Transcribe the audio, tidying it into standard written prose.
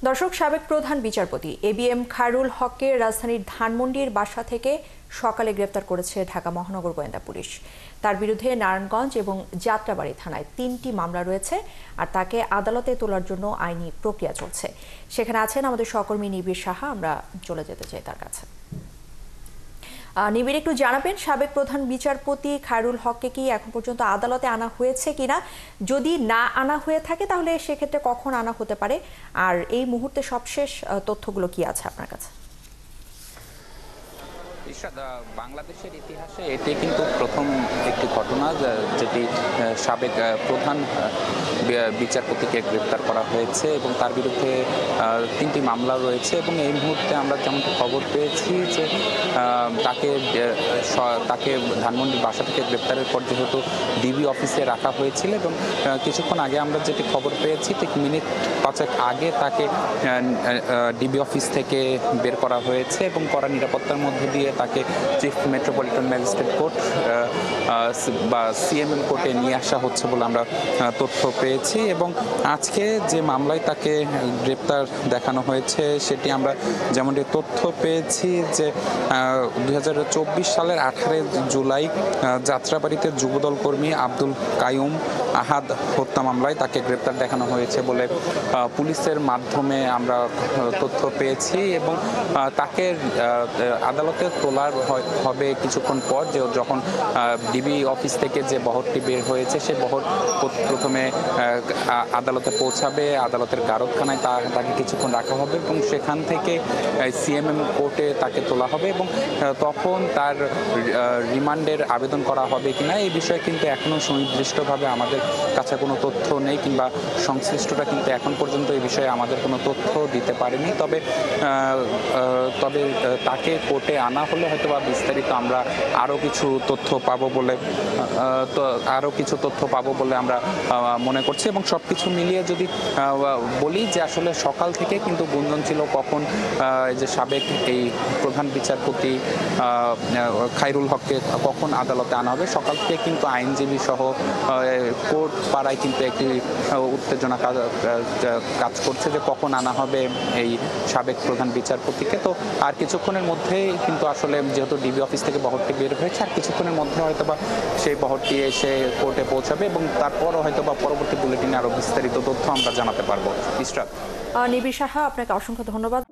দর্শক, সাবেক প্রধান বিচারপতি এবিএম খায়রুল হককে রাজধানীর ধানমন্ডির বাসা থেকে সকালে গ্রেপ্তার করেছে ঢাকা মহানগর গোয়েন্দা পুলিশ। তার বিরুদ্ধে নারায়ণগঞ্জ এবং যাত্রাবাড়ী থানায় ৩টি মামলা রয়েছে, আর তাকে আদালতে তোলার জন্য আইনি প্রক্রিয়া চলছে। সেখানে আছেন আমাদের সহকর্মী নিবিড় সাহা। আমরা চলে যেতে চাই তার কাছে। নিবিড়, একটু জানাবেন সাবেক প্রধান বিচারপতি খায়রুল হককে কি এখন পর্যন্ত আদালতে আনা হয়েছে কিনা? যদি না আনা হয়ে থাকে তাহলে সেক্ষেত্রে কখন আনা হতে পারে, আর এই মুহূর্তে সবশেষ তথ্যগুলো কি আছে আপনার কাছে? বাংলাদেশের ইতিহাসে এটি কিন্তু প্রথম একটি ঘটনা যেটি সাবেক প্রধান বিচারপতিকে গ্রেপ্তার করা হয়েছে এবং তার বিরুদ্ধে 3টি মামলা রয়েছে। এবং এই মুহূর্তে আমরা যেমনটি খবর পেয়েছি যে তাকে ধানমন্ডির বাসা থেকে গ্রেপ্তারের পর যেহেতু ডিবি অফিসে রাখা হয়েছিল এবং কিছুক্ষণ আগে আমরা যেটি খবর পেয়েছি ঠিক মিনিট 5 আগে তাকে ডিবি অফিস থেকে বের করা হয়েছে এবং কড়া নিরাপত্তার মধ্যে দিয়ে তাকে চিফ মেট্রোপলিটন ম্যাজিস্ট্রেট কোর্ট বা সিএমএম কোর্টে নিয়ে আসা হচ্ছে বলে আমরা তথ্য পেয়েছি। এবং আজকে যে মামলায় তাকে গ্রেপ্তার দেখানো হয়েছে সেটি আমরা যেমনটি তথ্য পেয়েছি যে 2024 সালের 18 জুলাই যাত্রাবাড়িতে যুবদল কর্মী আব্দুল কাইয়ুম আহাদ হত্যা মামলায় তাকে গ্রেপ্তার দেখানো হয়েছে বলে পুলিশের মাধ্যমে আমরা তথ্য পেয়েছি। এবং তাকে আদালতে তোলার হবে কিছুক্ষণ পর, যে যখন ডিবি অফিস থেকে যে বহরটি বের হয়েছে সে বহর প্রথমে আদালতে পৌঁছাবে, আদালতের গারদখানায় তাকে কিছুক্ষণ রাখা হবে এবং সেখান থেকে সিএমএম কোর্টে তাকে তোলা হবে এবং তখন তার রিমান্ডের আবেদন করা হবে কিনা এই বিষয়ে কিন্তু এখনও সুনির্দিষ্টভাবে আমাদের কাছে কোনো তথ্য নেই, কিংবা সংশ্লিষ্টরা কিন্তু এখন পর্যন্ত এই বিষয়ে আমাদের কোনো তথ্য দিতে পারেনি। তবে তাকে কোর্টে আনা হলে হয়তো বা বিস্তারিত আমরা আরও কিছু তথ্য পাবো বলে আমরা মনে করছি। এবং সব কিছু মিলিয়ে যদি বলি যে আসলে সকাল থেকে কিন্তু গুঞ্জন ছিল কখন যে সাবেক এই প্রধান বিচারপতি খায়রুল হককে কখন আদালতে আনা হবে। সকাল থেকে কিন্তু আইনজীবী সহ কোর্ট পাড়ায় কিন্তু একটি উত্তেজনা কাজ করছে যে কখন আনা হবে এই সাবেক প্রধান বিচারপতিকে। তো আর কিছুক্ষণের মধ্যেই কিন্তু আসলে যেহেতু ডিবি অফিস থেকে বহরটি বের হয়েছে, আর কিছুক্ষণের মধ্যে হয়তোবা সেই বহরটি এসে কোর্টে পৌঁছাবে এবং তারপরও হয়তোবা পরবর্তী বুলেটিনে আরো বিস্তারিত তথ্য আমরা জানাতে পারবো। নিবিড় সাহা, আপনাকে অসংখ্য ধন্যবাদ।